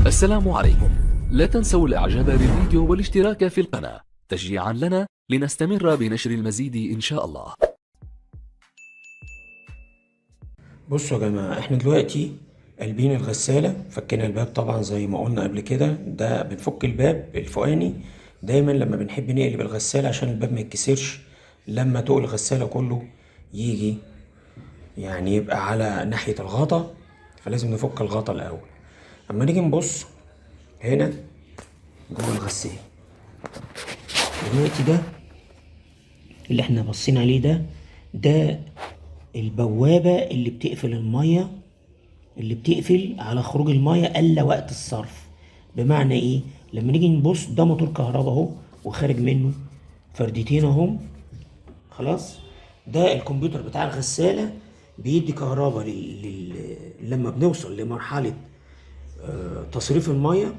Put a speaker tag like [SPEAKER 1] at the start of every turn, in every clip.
[SPEAKER 1] السلام عليكم. لا تنسوا الاعجاب بالفيديو والاشتراك في القناة تشجيعا لنا لنستمر بنشر المزيد ان شاء الله.
[SPEAKER 2] بصوا يا جماعة، احنا دلوقتي قلبين الغسالة، فكينا الباب طبعا زي ما قلنا قبل كده. ده بنفك الباب الفوقاني دايما لما بنحب نقلب الغسالة عشان الباب ما يتكسرش لما تقل الغسالة كله يجي، يعني يبقى على ناحية الغطا، فلازم نفك الغطا الأول. اما نيجي نبص هنا جوه الغسالة دلوقتي، ده اللي احنا باصين عليه ده البوابة اللي بتقفل المية، اللي بتقفل على خروج المية الا وقت الصرف. بمعنى ايه؟ لما نيجي نبص ده موتور كهرباء اهو وخارج منه فردتين اهم. خلاص، ده الكمبيوتر بتاع الغسالة بيدي كهرباء لما بنوصل لمرحلة تصريف المية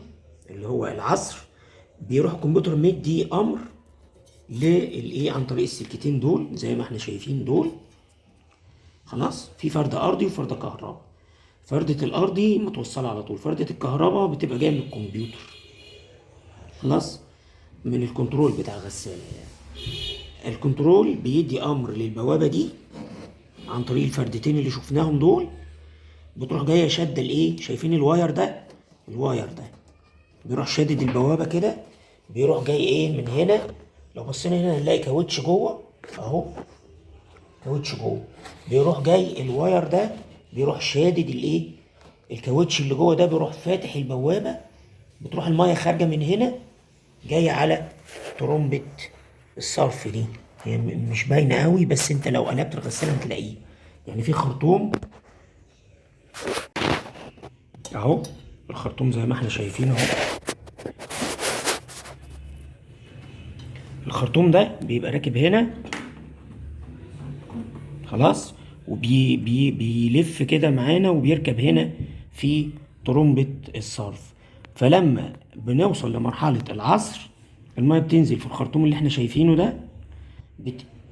[SPEAKER 2] اللي هو العصر، بيروح الكمبيوتر مدي امر للايه عن طريق السلكتين دول زي ما احنا شايفين دول. خلاص، في فرد ارضي وفرد كهرباء. فردة الارضي متوصلة على طول، فردة الكهرباء بتبقى جاية من الكمبيوتر، خلاص، من الكنترول بتاع الغسالة يعني. الكنترول بيدي امر للبوابة دي عن طريق الفردتين اللي شفناهم دول، بتروح جاية شادة الايه، شايفين الواير ده؟ الواير ده بيروح شادد البوابة كده، بيروح جاي ايه من هنا. لو بصينا هنا هنلاقي كاوتش جوه اهو، كاوتش جوه، بيروح جاي الواير ده بيروح شادد الايه، الكاوتش اللي جوه ده بيروح فاتح البوابه، بتروح الميه خارجه من هنا جايه على ترمبه الصرف دي. هي مش باينه قوي، بس انت لو قلبت الغساله هتلاقيه، يعني في خرطوم اهو، الخرطوم زي ما احنا شايفين اهو. الخرطوم ده بيبقى راكب هنا، خلاص، بيلف كده معانا وبيركب هنا في طرمبة الصرف. فلما بنوصل لمرحلة العصر المية بتنزل في الخرطوم اللي احنا شايفينه ده،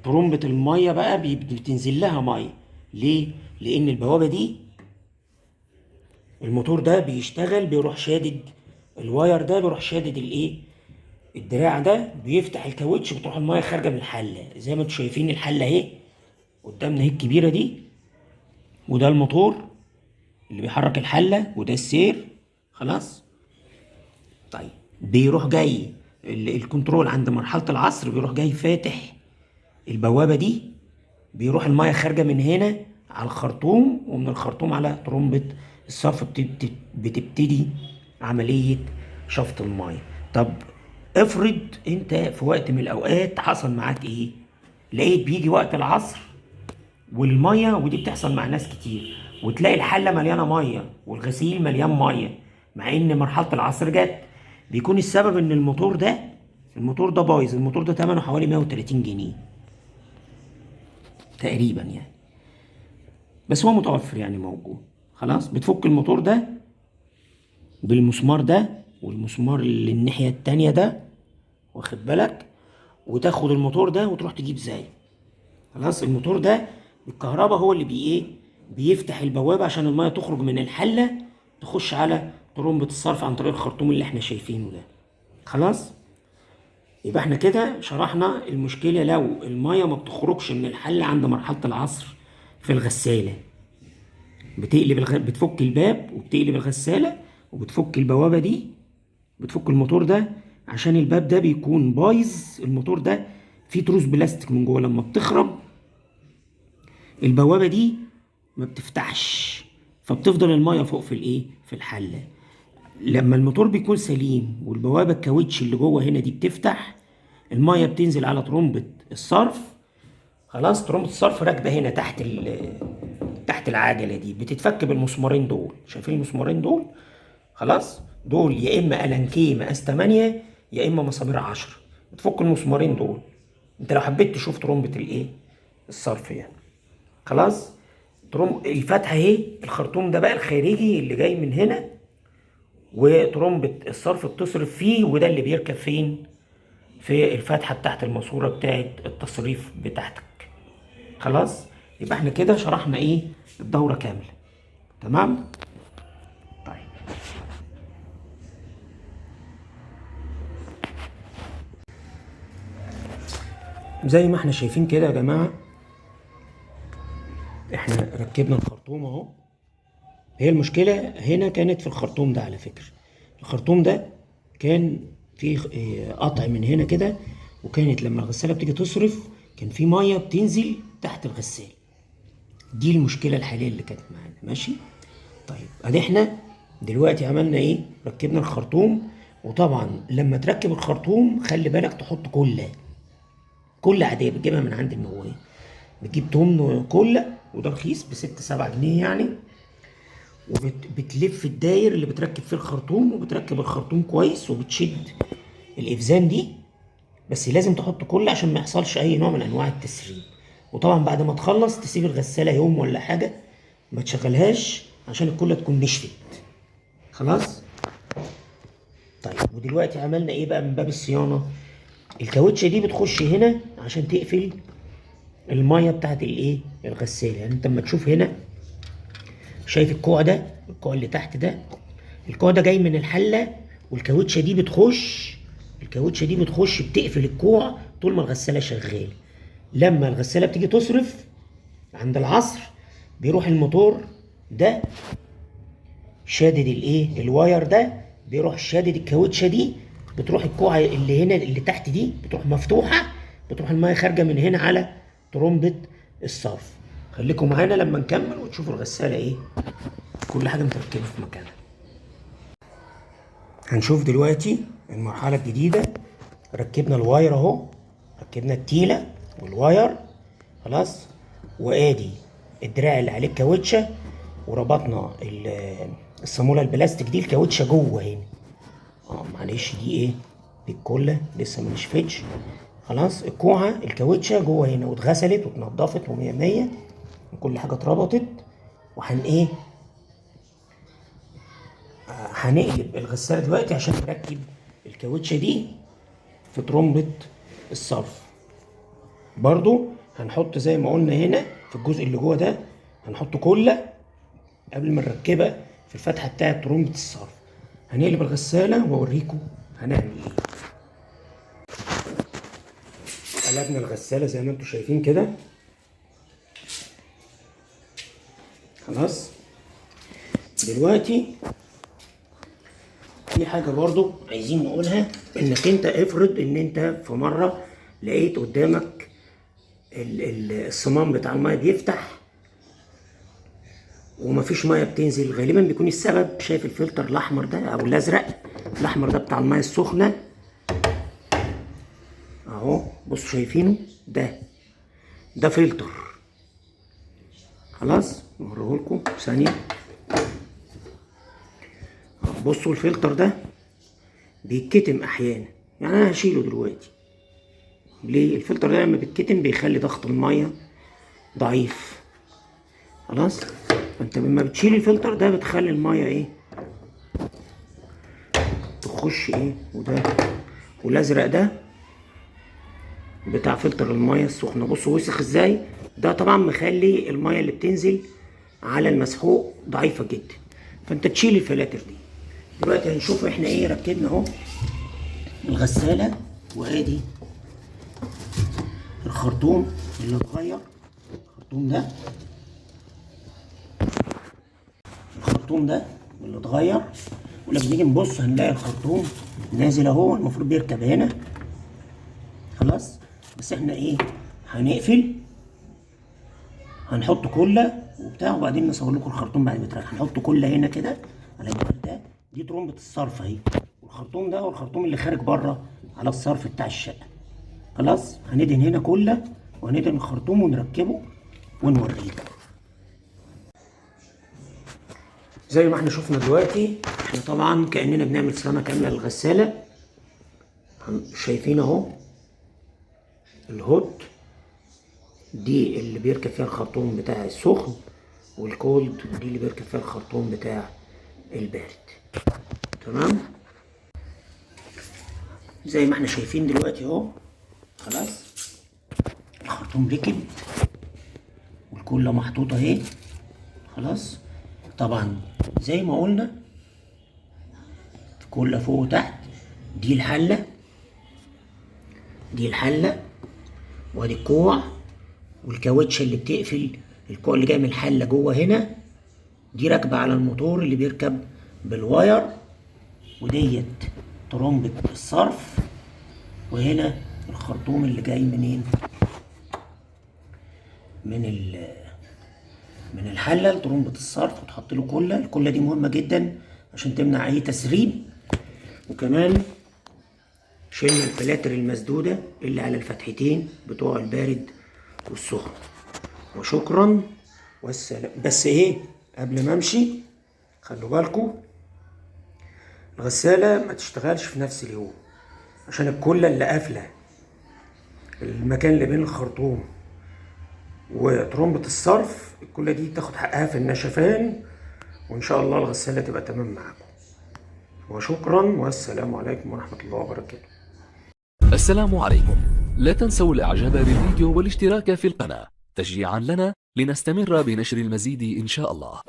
[SPEAKER 2] طرمبة المية بقى بتنزل لها مية. ليه؟ لأن البوابة دي الموتور ده بيشتغل، بيروح شادد الواير ده، بيروح شادد الايه، الدراع ده، بيفتح الكاوتش، بتروح المية خارجة من الحلة زي ما انتم شايفين. الحلة اهي قدامنا اهي الكبيرة دي، وده الموتور اللي بيحرك الحلة، وده السير. خلاص، طيب بيروح جاي الكنترول عند مرحلة العصر، بيروح جاي فاتح البوابة دي، بيروح المية خارجة من هنا على الخرطوم، ومن الخرطوم على ترمبة الصرف بتبتدي عملية شفط المية. طب افرض انت في وقت من الاوقات حصل معاك ايه، لقيت بيجي وقت العصر والميه، ودي بتحصل مع ناس كتير، وتلاقي الحله مليانه ميه والغسيل مليان ميه مع ان مرحله العصر جت، بيكون السبب ان الموتور ده بايظ. الموتور ده ثمنه حوالي 130 جنيه تقريبا يعني، بس هو متوفر يعني موجود. خلاص، بتفك الموتور ده بالمسمار ده والمسمار اللي الناحيه التانيه ده، واخد بالك، وتاخد الموتور ده وتروح تجيب زي. خلاص، الموتور ده بالكهرباء هو اللي ايه، بيفتح البوابه عشان الميه تخرج من الحله تخش على طرمبه الصرف عن طريق الخرطوم اللي احنا شايفينه ده. خلاص، يبقى احنا كده شرحنا المشكله لو الميه ما بتخرجش من الحله عند مرحله العصر في الغساله. بتفك الباب وبتقلب الغساله وبتفك البوابه دي، بتفك الموتور ده عشان الباب ده بيكون بايظ. الموتور ده فيه تروس بلاستيك من جوه، لما بتخرب البوابه دي ما بتفتحش، فبتفضل الميه فوق في الايه، في الحله. لما الموتور بيكون سليم والبوابه الكاوتش اللي جوه هنا دي بتفتح، الميه بتنزل على ترمبه الصرف. خلاص، ترمبه الصرف راكبه هنا تحت العجله دي، بتتفك بالمسمارين دول. شايفين المسمارين دول؟ خلاص، دول يا اما الانكيه مقاس 8 يا اما مسامير 10. بتفك المسمارين دول انت لو حبيت تشوف ترمبه الايه، الصرف يعني. خلاص، الفتحه اهي، الخرطوم ده بقى الخارجي اللي جاي من هنا، وترمبه الصرف بتصرف فيه، وده اللي بيركب فين، في الفتحه بتاعت الماسوره بتاعت التصريف بتاعتك. خلاص، يبقى احنا كده شرحنا ايه، الدوره كامله. تمام. طيب، زي ما احنا شايفين كده يا جماعة، احنا ركبنا الخرطوم اهو. هي المشكلة هنا كانت في الخرطوم ده على فكرة. الخرطوم ده كان فيه قطع من هنا كده، وكانت لما الغسالة بتيجي تصرف كان في مية بتنزل تحت الغسالة. دي المشكلة الحالية اللي كانت معانا. ماشي. طيب ادي احنا دلوقتي عملنا ايه؟ ركبنا الخرطوم. وطبعا لما تركب الخرطوم خلي بالك تحط كل عادية بتجيبها من عند المويه. بتجيب تمن كل، وده رخيص ب6-7 جنيه يعني. وبتلف الداير اللي بتركب فيه الخرطوم، وبتركب الخرطوم كويس، وبتشد الإفزان دي. بس لازم تحط كل عشان ما يحصلش أي نوع من أنواع التسريب. وطبعا بعد ما تخلص تسيب الغسالة يوم ولا حاجة، ما تشغلهاش عشان الكلة تكون نشفت. خلاص. طيب ودلوقتي عملنا ايه بقى من باب الصيانة؟ الكاوتشة دي بتخش هنا عشان تقفل المية بتاعت الايه؟ الغسالة. يعني انت اما تشوف هنا، شايف الكوع ده؟ الكوع اللي تحت ده، الكوع ده جاي من الحلة، والكاوتشة دي بتخش بتقفل الكوع طول ما الغسالة شغالة. لما الغسالة بتيجي تصرف عند العصر، بيروح الموتور ده شادد الايه؟ الواير ده بيروح شادد الكاوتشة دي، بتروح الكوع اللي هنا اللي تحت دي بتروح مفتوحة، بتروح المية خارجة من هنا على ترمبة الصرف. خليكم معانا لما نكمل وتشوفوا الغسالة ايه كل حاجة متركبة في مكانها. هنشوف دلوقتي المرحلة الجديدة. ركبنا الواير اهو، ركبنا التيلة والواير. خلاص. وادي الدراع اللي عليه الكاوتشة، وربطنا الصامولة البلاستيك دي. الكاوتشة جوه هنا. معلش دي ايه؟ دي الكلة لسه ما نشفتش. خلاص. الكوعة الكاوتشة جوه هنا، واتغسلت واتنضفت ومية مية، وكل حاجة اتربطت. ايه؟ هنقلب الغسالة دلوقتي عشان نركب الكاوتشة دي في ترمبة الصرف. برضو هنحط زي ما قلنا هنا في الجزء اللي جوه ده، هنحط كلة قبل ما نركبها في الفتحة بتاعة ترمبة الصرف. هنقلب الغسالة واوريكم هنعمل ايه. قلبنا الغسالة زي ما انتم شايفين كده. خلاص. دلوقتي في حاجة برضو عايزين نقولها، انك انت افرض ان انت في مرة لقيت قدامك الصمام بتاع المية بيفتح ومفيش مية بتنزل. غالبا بيكون السبب، شايف الفلتر الاحمر ده او الازرق؟ الاحمر ده بتاع المية السخنة اهو. بصوا شايفينه؟ ده فلتر. خلاص نوريهولكم ثانية. بصوا الفلتر ده بيتكتم احيانا، يعني انا هشيله دلوقتي. ليه؟ الفلتر ده لما بيتكتم بيخلي ضغط المية ضعيف. خلاص. فانت لما بتشيل الفلتر ده بتخلي المية ايه؟ تخش ايه؟ وده والازرق ده بتاع فلتر المية السخنة. بصوا وسخ ازاي؟ ده طبعا مخلي المية اللي بتنزل على المسحوق ضعيفة جدا. فانت تشيل الفلاتر دي. دلوقتي هنشوف احنا ايه. ركبنا اهو الغسالة، وادي الخرطوم اللي اتغير. الخرطوم ده اللي اتغير. ولما نيجي نبص هنلاقي الخرطوم نازل اهو، المفروض بيركب هنا. خلاص. بس احنا ايه؟ هنقفل، هنحط كله وبتاع، وبعدين نصور لكم الخرطوم بعد ما يتركب. هنحط كله هنا كده على الجهاز ده. دي ترمبة الصرف اهي، والخرطوم ده هو الخرطوم اللي خارج بره على الصرف بتاع الشقة. خلاص. هندهن هنا كله، وهندهن الخرطوم ونركبه ونوريكم. زي ما احنا شفنا دلوقتي، احنا طبعا كأننا بنعمل صيانة كاملة للغسالة. شايفين اهو الهوت دي اللي بيركب فيها الخرطوم بتاع السخن، والكولد دي اللي بيركب فيها الخرطوم بتاع البارد. تمام. زي ما احنا شايفين دلوقتي اهو. خلاص. الخرطوم ركب والكلة محطوطة اهي. خلاص. طبعا زي ما قلنا كلة فوق وتحت. دي الحلة وادي الكوع والكاوتشه اللي بتقفل الكوع اللي جاي من الحله جوه هنا، دي راكبه على الموتور اللي بيركب بالواير، وديت ترمبة الصرف، وهنا الخرطوم اللي جاي منين؟ من الحله لترمبة الصرف، وتحط له كله. الكله دي مهمه جدا عشان تمنع اي تسريب. وكمان شلنا الفلاتر المسدوده اللي على الفتحتين بتوع البارد والسخن. وشكرا والسلام. بس ايه، قبل ما امشي خلوا بالكم الغساله ما تشتغلش في نفس اليوم، عشان الكله اللي قافله المكان اللي بين الخرطوم وترمبة الصرف، الكله دي تاخد حقها في النشفان، وان شاء الله الغساله تبقى تمام معاكم. وشكرا والسلام عليكم ورحمه الله وبركاته.
[SPEAKER 1] السلام عليكم. لا تنسوا الاعجاب بالفيديو والاشتراك في القناة تشجيعا لنا لنستمر بنشر المزيد إن شاء الله.